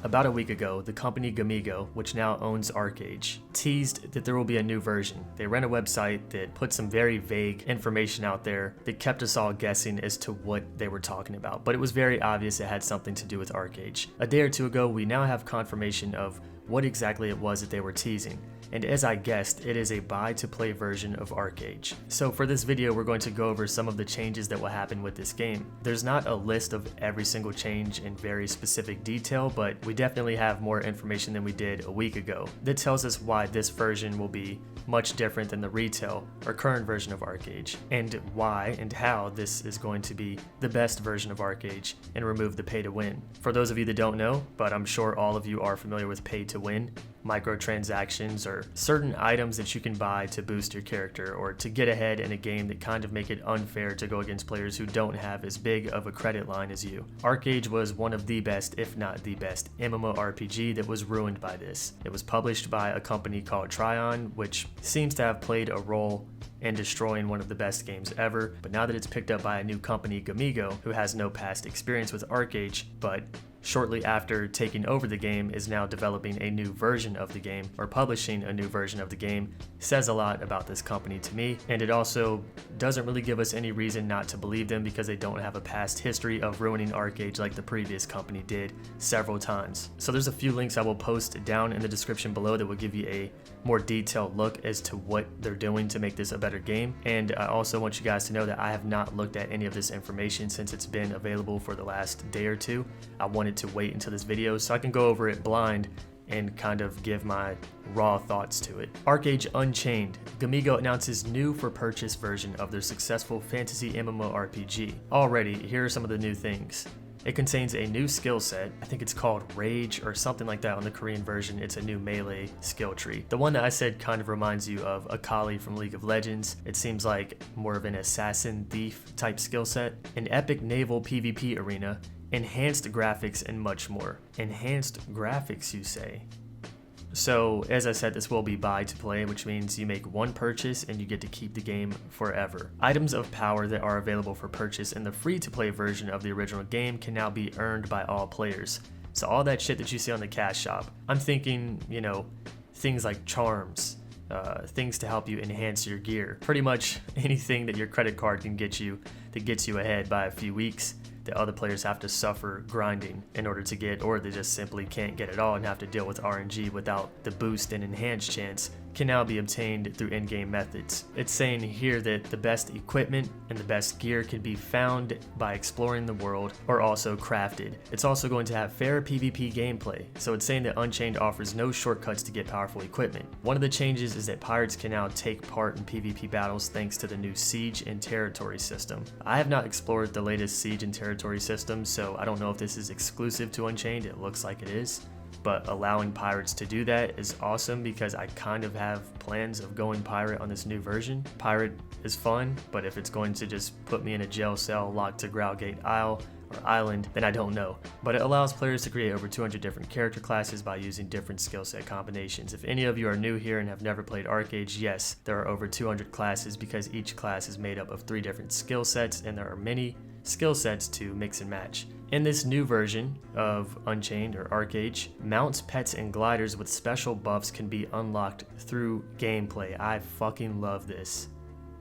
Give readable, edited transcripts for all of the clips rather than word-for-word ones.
About a week ago, the company Gamigo, which now owns ArcheAge, teased that there will be a new version. They ran a website that put some very vague information out there that kept us all guessing as to what they were talking about, but it was very obvious it had something to do with ArcheAge. A day or two ago, we now have confirmation of what exactly it was that they were teasing. And as I guessed, it is a buy-to-play version of ArcheAge. So for this video, we're going to go over some of the changes that will happen with this game. There's not a list of every single change in very specific detail, but we definitely have more information than we did a week ago that tells us why this version will be much different than the retail or current version of ArcheAge, and why and how this is going to be the best version of ArcheAge and remove the pay to win. For those of you that don't know, but I'm sure all of you are familiar with pay to win, microtransactions or certain items that you can buy to boost your character or to get ahead in a game that kind of make it unfair to go against players who don't have as big of a credit line as you. ArcheAge was one of the best, if not the best, MMORPG that was ruined by this. It was published by a company called Cryy, which seems to have played a role in destroying one of the best games ever, but now that it's picked up by a new company, Gamigo, who has no past experience with ArcheAge, but shortly after taking over the game is now developing a new version of the game or publishing a new version of the game, says a lot about this company to me. And it also doesn't really give us any reason not to believe them because they don't have a past history of ruining ArcheAge like the previous company did several times. So there's a few links I will post down in the description below that will give you a more detailed look as to what they're doing to make this a better game. And I also want you guys to know that I have not looked at any of this information since it's been available for the last day or two. I wanted to wait until this video so I can go over it blind and kind of give my raw thoughts to it. ArcheAge Unchained. Gamigo announces new for purchase version of their successful fantasy MMORPG. Already, here are some of the new things. It contains a new skill set. I think it's called Rage or something like that on the Korean version. It's a new melee skill tree. The one that I said kind of reminds you of Akali from League of Legends. It seems like more of an assassin thief type skill set. An epic naval PvP arena. Enhanced graphics and much more. Enhanced graphics, you say? So, as I said, this will be buy to play, which means you make one purchase and you get to keep the game forever. Items of power that are available for purchase in the free to play version of the original game can now be earned by all players. So all that shit that you see on the cash shop, I'm thinking, you know, things like charms, things to help you enhance your gear. Pretty much anything that your credit card can get you that gets you ahead by a few weeks that other players have to suffer grinding in order to get, or they just simply can't get it all and have to deal with RNG without the boost and enhance chance, can now be obtained through in-game methods. It's saying here that the best equipment and the best gear can be found by exploring the world or also crafted. It's also going to have fair PvP gameplay, so it's saying that Unchained offers no shortcuts to get powerful equipment. One of the changes is that pirates can now take part in PvP battles thanks to the new Siege and Territory system. I have not explored the latest Siege and Territory system, so I don't know if this is exclusive to Unchained. It looks like it is. But allowing pirates to do that is awesome because I kind of have plans of going pirate on this new version. Pirate is fun, but if it's going to just put me in a jail cell locked to Growlgate Isle or Island, then I don't know. But it allows players to create over 200 different character classes by using different skill set combinations. If any of you are new here and have never played ArcheAge, yes, there are over 200 classes because each class is made up of 3 different skill sets and there are many skill sets to mix and match. In this new version of Unchained or ArcheAge, mounts, pets, and gliders with special buffs can be unlocked through gameplay. I fucking love this.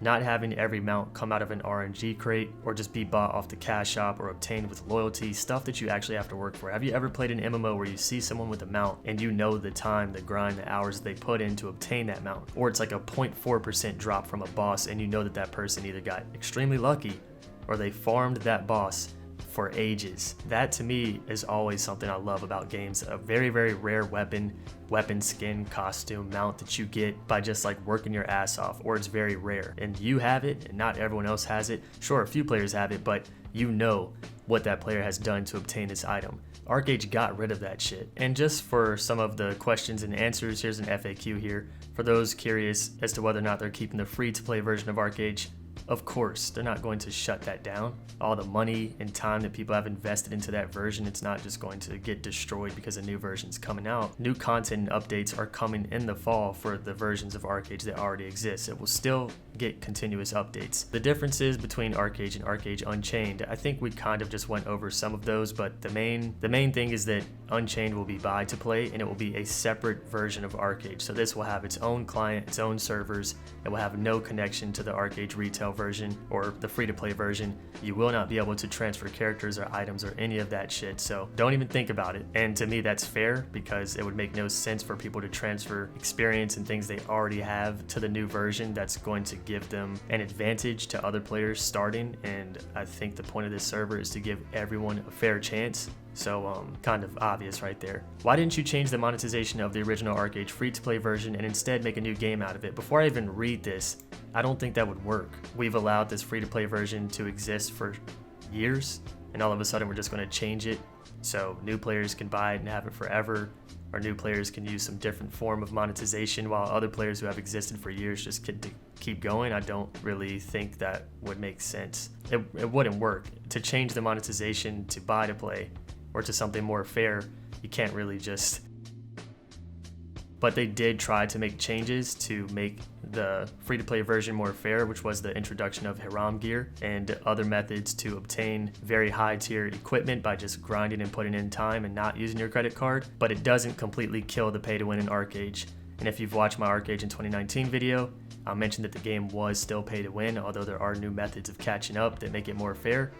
Not having every mount come out of an RNG crate or just be bought off the cash shop or obtained with loyalty, stuff that you actually have to work for. Have you ever played an MMO where you see someone with a mount and you know the time, the grind, the hours they put in to obtain that mount? Or it's like a 0.4% drop from a boss and you know that that person either got extremely lucky or they farmed that boss for ages. That to me is always something I love about games. A very, very rare weapon skin, costume, mount that you get by just like working your ass off, or it's very rare and you have it and not everyone else has it. Sure, a few players have it, but you know what that player has done to obtain this item. ArcheAge got rid of that shit. And just for some of the questions and answers, here's an FAQ here. For those curious as to whether or not they're keeping the free to play version of ArcheAge, Of course, they're not going to shut that down. All the money and time that people have invested into that version, it's not just going to get destroyed because a new version's coming out. New content and updates are coming in the fall for the versions of ArcheAge that already exist. It will still get continuous updates. The differences between ArcheAge and ArcheAge Unchained, I think we kind of just went over some of those, but the main thing is that Unchained will be Buy2Play, and it will be a separate version of ArcheAge. So this will have its own client, its own servers. It will have no connection to the ArcheAge retail version or the free-to-play version. You will not be able to transfer characters or items or any of that shit, so don't even think about it. And to me, that's fair, because it would make no sense for people to transfer experience and things they already have to the new version. That's going to give them an advantage to other players starting, and I think the point of this server is to give everyone a fair chance. So kind of obvious right there. Why didn't you change the monetization of the original ArcheAge free-to-play version and instead make a new game out of it? Before I even read this, I don't think that would work. We've allowed this free-to-play version to exist for years, and all of a sudden we're just going to change it so new players can buy it and have it forever, or new players can use some different form of monetization while other players who have existed for years just get to keep going. I don't really think that would make sense. It wouldn't work. To change the monetization to Buy2Play or to something more fair, you can't really just... But they did try to make changes to make the free-to-play version more fair, which was the introduction of Hiram gear and other methods to obtain very high-tier equipment by just grinding and putting in time and not using your credit card. But it doesn't completely kill the pay-to-win in ArcheAge. And if you've watched my ArcheAge in 2019 video, I mentioned that the game was still pay-to-win, although there are new methods of catching up that make it more fair.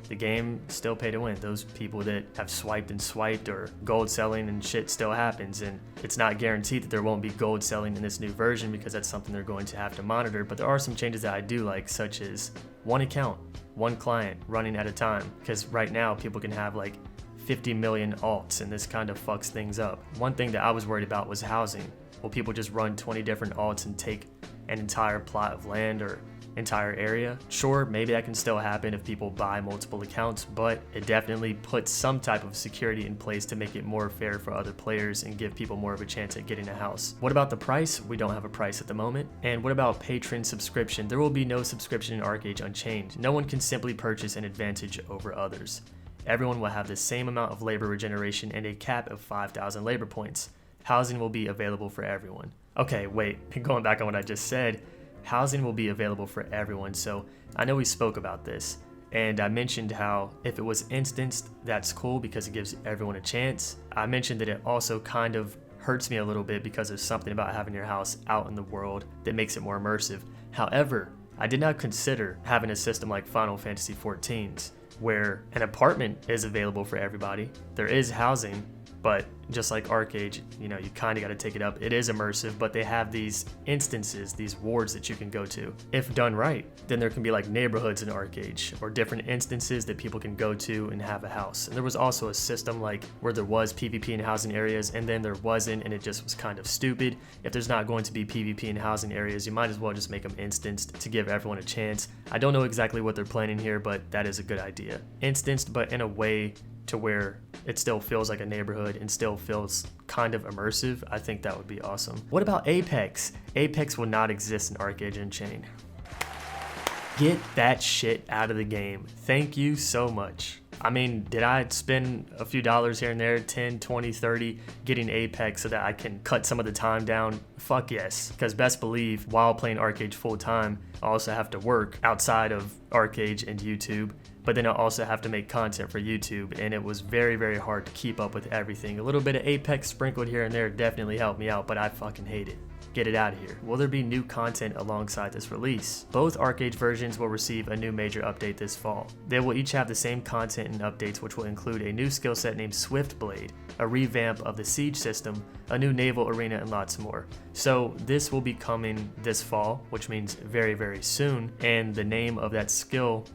The game still pay to win. Those people that have swiped and swiped or gold selling and shit still happens, and it's not guaranteed that there won't be gold selling in this new version because that's something they're going to have to monitor. But there are some changes that I do like, such as one account, one client running at a time, because right now people can have like 50 million alts, and this kind of fucks things up. One thing that I was worried about was housing. Will people just run 20 different alts and take an entire plot of land or entire area? Sure, maybe that can still happen if people buy multiple accounts, but it definitely puts some type of security in place to make it more fair for other players and give people more of a chance at getting a house. What about the price? We don't have a price at the moment. And what about patron subscription? There will be no subscription in ArcheAge Unchained. No one can simply purchase an advantage over others. Everyone will have the same amount of labor regeneration and a cap of 5,000 labor points. Housing will be available for everyone. Okay, wait, going back on what I just said, housing will be available for everyone. So I know we spoke about this, and I mentioned how if it was instanced, that's cool because it gives everyone a chance. I mentioned that it also kind of hurts me a little bit because there's something about having your house out in the world that makes it more immersive. However, I did not consider having a system like Final Fantasy XIV's, where an apartment is available for everybody. There is housing, but just like ArcheAge, you kind of got to take it up. It is immersive, but they have these instances, these wards that you can go to. If done right, then there can be like neighborhoods in ArcheAge or different instances that people can go to and have a house. And there was also a system like where there was PvP in housing areas and then there wasn't, and it just was kind of stupid. If there's not going to be PvP in housing areas, you might as well just make them instanced to give everyone a chance. I don't know exactly what they're planning here, but that is a good idea. Instanced, but in a way to where it still feels like a neighborhood and still feels kind of immersive. I think that would be awesome. What about Apex? Apex will not exist in ArcheAge Unchained. Get that shit out of the game. Thank you so much. I mean, did I spend a few dollars here and there, 10, 20, 30, getting Apex so that I can cut some of the time down? Fuck yes, because best believe while playing ArcheAge full time, I also have to work outside of ArcheAge and YouTube, but then I also have to make content for YouTube, and it was very, very hard to keep up with everything. A little bit of Apex sprinkled here and there definitely helped me out, but I fucking hate it. Get it out of here. Will there be new content alongside this release? Both ArcheAge versions will receive a new major update this fall. They will each have the same content and updates, which will include a new skill set named Swiftblade, a revamp of the siege system, a new naval arena, and lots more. So this will be coming this fall, which means very, very soon, and the name of that skill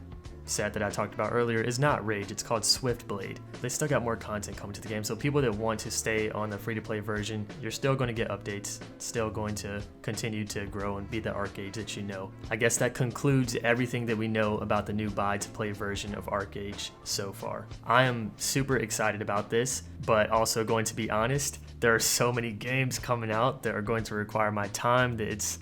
set that I talked about earlier is not Rage, it's called Swiftblade. They still got more content coming to the game, so people that want to stay on the free-to-play version, you're still going to get updates, still going to continue to grow and be the ArcheAge that you know. I guess that concludes everything that we know about the new Buy2Play version of ArcheAge so far. I am super excited about this, but also going to be honest, there are so many games coming out that are going to require my time that it's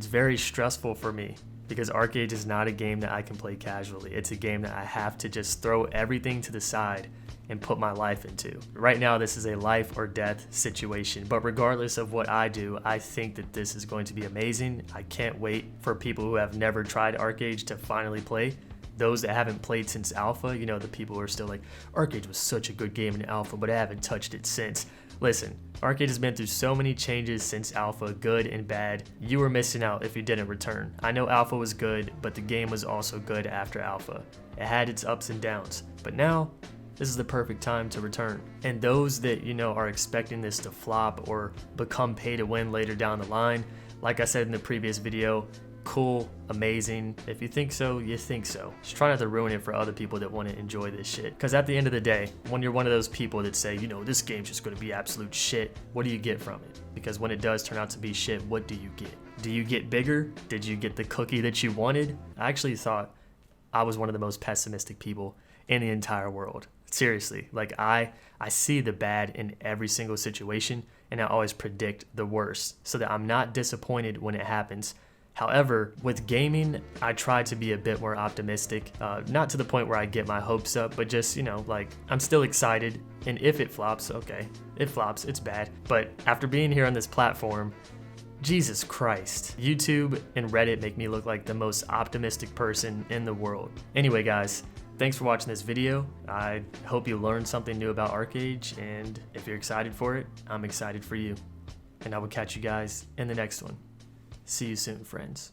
very stressful for me. because ArcheAge is not a game that I can play casually. It's a game that I have to just throw everything to the side and put my life into. Right now, this is a life or death situation, but regardless of what I do, I think that this is going to be amazing. I can't wait for people who have never tried ArcheAge to finally play. Those that haven't played since alpha, you know, the people who are still like, ArcheAge was such a good game in alpha, but I haven't touched it since. Listen, ArcheAge has been through so many changes since alpha, good and bad. You were missing out if you didn't return. I know alpha was good, but the game was also good after alpha. It had its ups and downs, but now this is the perfect time to return. And those that, you know, are expecting this to flop or become pay to win later down the line, like I said in the previous video, cool, amazing. If you think so, you think so. Just try not to ruin it for other people that want to enjoy this shit. Because at the end of the day, when you're one of those people that say, you know, this game's just going to be absolute shit, what do you get from it? Because when it does turn out to be shit, what do you get? Do you get bigger? Did you get the cookie that you wanted? I actually thought I was one of the most pessimistic people in the entire world. Seriously, like I see the bad in every single situation, and I always predict the worst so that I'm not disappointed when it happens. However, with gaming, I try to be a bit more optimistic, not to the point where I get my hopes up, but just, you know, like I'm still excited, and if it flops, okay, it flops, it's bad. But after being here on this platform, Jesus Christ, YouTube and Reddit make me look like the most optimistic person in the world. Anyway, guys, thanks for watching this video. I hope you learned something new about ArcheAge, and if you're excited for it, I'm excited for you. And I will catch you guys in the next one. See you soon, friends.